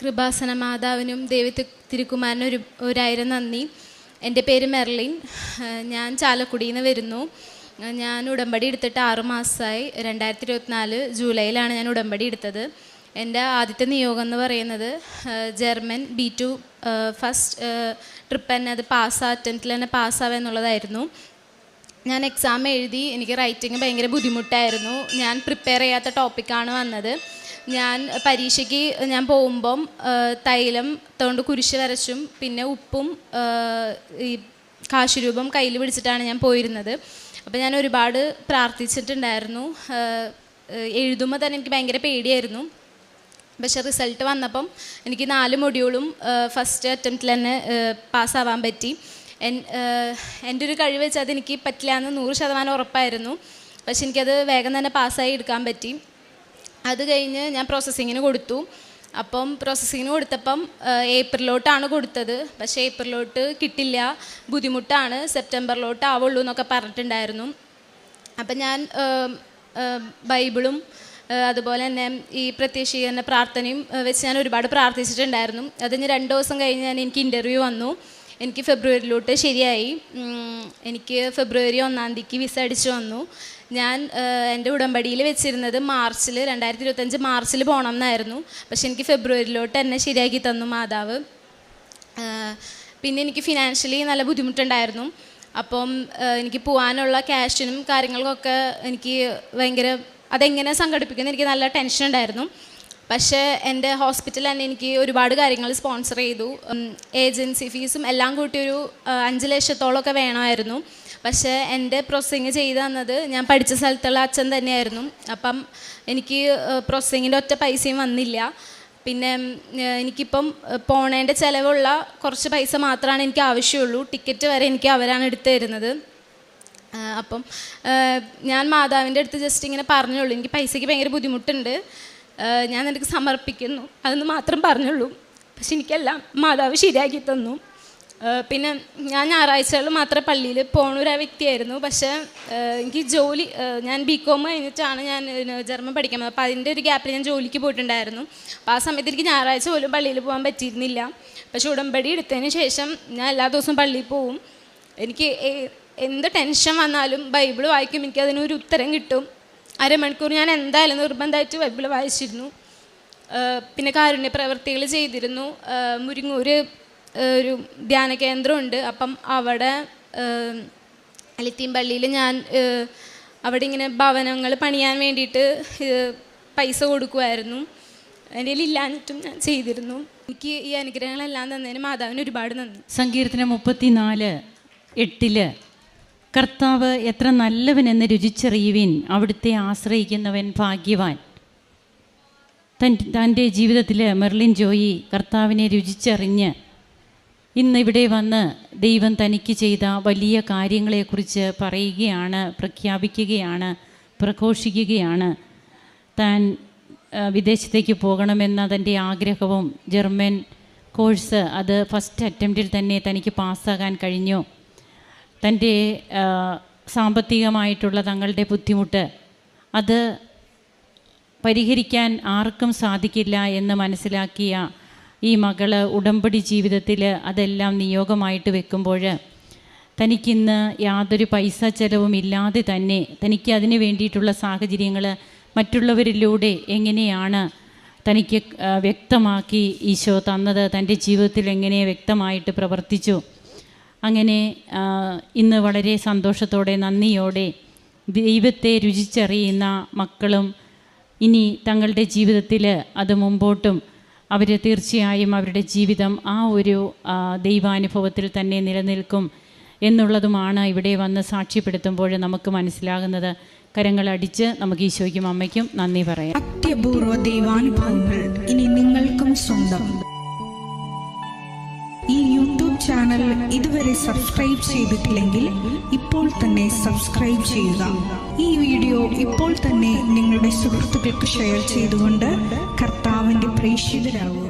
കൃപാസന മാതാവിനും തിരുക്കുമാരനും ഒരായിരം നന്ദി. എൻ്റെ പേര് മെർലിൻ. ഞാൻ ചാലക്കുടിയിൽ നിന്ന് വരുന്നു. ഞാൻ ഉടമ്പടി എടുത്തിട്ട് 6 മാസമായി. 2024 ജൂലൈയിലാണ് ഞാൻ ഉടമ്പടി എടുത്തത്. എൻ്റെ ആദ്യത്തെ നിയോഗം എന്ന് പറയുന്നത് ജർമ്മൻ B2 ഫസ്റ്റ് ട്രിപ്പ് തന്നെ അത് അറ്റംപ്റ്റിൽ തന്നെ പാസ്സാവുക എന്നുള്ളതായിരുന്നു. ഞാൻ എക്സാം എഴുതി. എനിക്ക് റൈറ്റിംഗ് ഭയങ്കര ബുദ്ധിമുട്ടായിരുന്നു. ഞാൻ പ്രിപ്പയർ ചെയ്യാത്ത ടോപ്പിക്കാണ് വന്നത്. ഞാൻ പരീക്ഷയ്ക്ക് ഞാൻ പോകുമ്പം തൈലം കൊണ്ട് കുരിശ് വരച്ചും പിന്നെ ഉപ്പും ഈ കാശുരൂപം കയ്യിൽ പിടിച്ചിട്ടാണ് ഞാൻ പോയിരുന്നത്. അപ്പോൾ ഞാൻ ഒരുപാട് പ്രാർത്ഥിച്ചിട്ടുണ്ടായിരുന്നു. എഴുതുമ്പോൾ തന്നെ എനിക്ക് ഭയങ്കര പേടിയായിരുന്നു. പക്ഷേ റിസൾട്ട് വന്നപ്പം എനിക്ക് 4 മൊഡ്യൂളും ഫസ്റ്റ് അറ്റംപ്റ്റിൽ തന്നെ പാസ്സാവാൻ പറ്റി. എൻ്റെ ഒരു കഴിവ് വെച്ചാൽ അതെനിക്ക് പറ്റില്ല എന്ന് 100% ഉറപ്പായിരുന്നു. പക്ഷെ എനിക്കത് വേഗം തന്നെ പാസ്സായി എടുക്കാൻ പറ്റി. അത് കഴിഞ്ഞ് ഞാൻ പ്രോസസ്സിങ്ങിന് കൊടുത്തു. അപ്പം പ്രോസസ്സിങ്ങിന് കൊടുത്തപ്പം ഏപ്രിലോട്ടാണ് കൊടുത്തത്. പക്ഷേ ഏപ്രിലോട്ട് കിട്ടില്ല, ബുദ്ധിമുട്ടാണ്, സെപ്റ്റംബറിലോട്ട് ആവുള്ളൂ എന്നൊക്കെ പറഞ്ഞിട്ടുണ്ടായിരുന്നു. അപ്പം ഞാൻ ബൈബിളും അതുപോലെ തന്നെ ഈ പ്രത്യക്ഷീകരണ പ്രാർത്ഥനയും വെച്ച് ഞാൻ ഒരുപാട് പ്രാർത്ഥിച്ചിട്ടുണ്ടായിരുന്നു. അത് കഴിഞ്ഞ് 2 ദിവസം കഴിഞ്ഞ് എനിക്ക് ഇൻ്റർവ്യൂ വന്നു. എനിക്ക് ഫെബ്രുവരിയിലോട്ട് ശരിയായി. എനിക്ക് ഫെബ്രുവരി 1-ാം തീയതിക്ക് വിസ അടിച്ചു വന്നു. ഞാൻ എൻ്റെ ഉടമ്പടിയിൽ വെച്ചിരുന്നത് 2025 മാർച്ചിൽ പോകണം എന്നായിരുന്നു. പക്ഷെ എനിക്ക് ഫെബ്രുവരിയിലോട്ട് എന്നെ ശരിയാക്കി തന്നു മാതാവ്. പിന്നെ എനിക്ക് ഫിനാൻഷ്യലി നല്ല ബുദ്ധിമുട്ടുണ്ടായിരുന്നു. അപ്പം എനിക്ക് പോകാനുള്ള ക്യാഷിനും കാര്യങ്ങൾക്കൊക്കെ എനിക്ക് ഭയങ്കര അതെങ്ങനെ സംഘടിപ്പിക്കുന്നത് എനിക്ക് നല്ല ടെൻഷൻ ഉണ്ടായിരുന്നു. പക്ഷേ എൻ്റെ ഹോസ്പിറ്റൽ തന്നെ എനിക്ക് ഒരുപാട് കാര്യങ്ങൾ സ്പോൺസർ ചെയ്തു. ഏജൻസി ഫീസും എല്ലാം കൂട്ടി ഒരു 5 ലക്ഷത്തോളമൊക്കെ വേണമായിരുന്നു. പക്ഷേ എൻ്റെ പ്രോസസ്സിങ് ചെയ്ത് തന്നത് ഞാൻ പഠിച്ച സ്ഥലത്തുള്ള അച്ഛൻ തന്നെയായിരുന്നു. അപ്പം എനിക്ക് പ്രോസസ്സിങ്ങിൻ്റെ ഒറ്റ പൈസയും വന്നില്ല. പിന്നെ എനിക്കിപ്പം പോണേൻ്റെ ചിലവുള്ള കുറച്ച് പൈസ മാത്രമാണ് എനിക്ക് ആവശ്യമുള്ളൂ. ടിക്കറ്റ് വരെ എനിക്ക് അവരാണ് എടുത്തു തരുന്നത്. അപ്പം ഞാൻ മാതാവിൻ്റെ അടുത്ത് ജസ്റ്റ് ഇങ്ങനെ പറഞ്ഞുള്ളൂ, എനിക്ക് പൈസയ്ക്ക് ഭയങ്കര ബുദ്ധിമുട്ടുണ്ട്, ഞാൻ നിനക്ക് സമർപ്പിക്കുന്നു, അതെന്ന് മാത്രം പറഞ്ഞുള്ളൂ. പക്ഷെ എനിക്കെല്ലാം മാതാവ് ശരിയാക്കി തന്നു. പിന്നെ ഞാൻ ഞായറാഴ്ചകളിൽ മാത്രമേ പള്ളിയിൽ പോകുന്ന ഒരു വ്യക്തിയായിരുന്നു. പക്ഷേ എനിക്ക് ജോലി ഞാൻ BCom കഴിഞ്ഞിട്ടാണ് ഞാൻ ജർമ്മൻ പഠിക്കാൻ പോകുന്നത്. അപ്പോൾ അതിൻ്റെ ഒരു ഗ്യാപ്പിൽ ഞാൻ ജോലിക്ക് പോയിട്ടുണ്ടായിരുന്നു. അപ്പോൾ ആ സമയത്ത് എനിക്ക് ഞായറാഴ്ച പോലും പള്ളിയിൽ പോകാൻ പറ്റിയിരുന്നില്ല. പക്ഷേ ഉടമ്പടി എടുത്തതിന് ശേഷം ഞാൻ എല്ലാ ദിവസവും പള്ളിയിൽ പോവും. എനിക്ക് എന്ത് ടെൻഷൻ വന്നാലും ബൈബിൾ വായിക്കും, എനിക്കതിനൊരു ഉത്തരം കിട്ടും. 1/2 മണിക്കൂർ ഞാൻ എന്തായാലും നിർബന്ധമായിട്ട് ബൈബിൾ വായിച്ചിരുന്നു. പിന്നെ കാരുണ്യ പ്രവർത്തികൾ ചെയ്തിരുന്നു. മുരിങ്ങൂർ ഒരു ധ്യാന കേന്ദ്രമുണ്ട്. അപ്പം അവിടെ അലിത്തീൻ ഞാൻ അവിടെ ഇങ്ങനെ ഭവനങ്ങൾ പണിയാൻ വേണ്ടിയിട്ട് പൈസ കൊടുക്കുമായിരുന്നു. എൻ്റെ കയ്യിൽ ഇല്ലാഞ്ഞിട്ടും ഞാൻ ചെയ്തിരുന്നു. എനിക്ക് ഈ അനുഗ്രഹങ്ങളെല്ലാം തന്നതിന് മാതാവിന് ഒരുപാട് നന്ദി. സങ്കീർത്തനം 34:8 കർത്താവ് എത്ര നല്ലവനെന്ന് രുചിച്ചറിയുവിൻ, അവിടുത്തെ ആശ്രയിക്കുന്നവൻ ഭാഗ്യവാൻ. തൻ്റെ ജീവിതത്തിൽ മെർലിൻ ജോയി കർത്താവിനെ രുചിച്ചറിഞ്ഞ് ഇന്നിവിടെ വന്ന് ദൈവം തനിക്ക് ചെയ്ത വലിയ കാര്യങ്ങളെക്കുറിച്ച് പറയുകയാണ്, പ്രഖ്യാപിക്കുകയാണ്, പ്രഘോഷിക്കുകയാണ്. താൻ വിദേശത്തേക്ക് പോകണമെന്ന തൻ്റെ ആഗ്രഹവും ജർമ്മൻ കോഴ്സ് അത് ഫസ്റ്റ് അറ്റംപ്റ്റിൽ തന്നെ തനിക്ക് പാസ്സാകാൻ കഴിഞ്ഞു. തൻ്റെ സാമ്പത്തികമായിട്ടുള്ള തങ്ങളുടെ ബുദ്ധിമുട്ട് അത് പരിഹരിക്കാൻ ആർക്കും സാധിക്കില്ല എന്ന് മനസ്സിലാക്കിയ ഈ മകള് ഉടമ്പടി ജീവിതത്തിൽ അതെല്ലാം നിയോഗമായിട്ട് വെക്കുമ്പോൾ തനിക്കിന്ന് യാതൊരു പൈസ ചെലവും ഇല്ലാതെ തന്നെ തനിക്ക് അതിന് വേണ്ടിയിട്ടുള്ള സാഹചര്യങ്ങൾ മറ്റുള്ളവരിലൂടെ എങ്ങനെയാണ് തനിക്ക് വ്യക്തമാക്കി ഈശോ തന്നത്, തൻ്റെ ജീവിതത്തിൽ എങ്ങനെ വ്യക്തമായിട്ട് പ്രവർത്തിച്ചു. അങ്ങനെ ഇന്ന് വളരെ സന്തോഷത്തോടെ നന്ദിയോടെ ദൈവത്തെ രുചിച്ചറിയുന്ന മക്കളും ഇനി തങ്ങളുടെ ജീവിതത്തിൽ അത് മുമ്പോട്ടും അവർ തീർച്ചയായും അവരുടെ ജീവിതം ആ ഒരു ദൈവാനുഭവത്തിൽ തന്നെ നിലനിൽക്കും എന്നുള്ളതുമാണ് ഇവിടെ വന്ന് സാക്ഷ്യപ്പെടുത്തുമ്പോൾ നമുക്ക് മനസ്സിലാകുന്നത്. കരങ്ങളടിച്ച് നമുക്ക് ഈശോയ്ക്കും അമ്മയ്ക്കും നന്ദി പറയാം. അത്യപൂർവ ദൈവാനുഭവങ്ങൾ ഇനി നിങ്ങൾക്കും സ്വന്തം. ഈ യൂട്യൂബ് ചാനൽ ഇതുവരെ സബ്സ്ക്രൈബ് ചെയ്തിട്ടില്ലെങ്കിൽ ഇപ്പോൾ തന്നെ സബ്സ്ക്രൈബ് ചെയ്യുക. ഈ വീഡിയോ ഇപ്പോൾ തന്നെ നിങ്ങളുടെ സുഹൃത്തുക്കൾക്ക് ഷെയർ ചെയ്തുകൊണ്ട് കർത്താവിൻ്റെ പ്രേക്ഷിതരാകുക.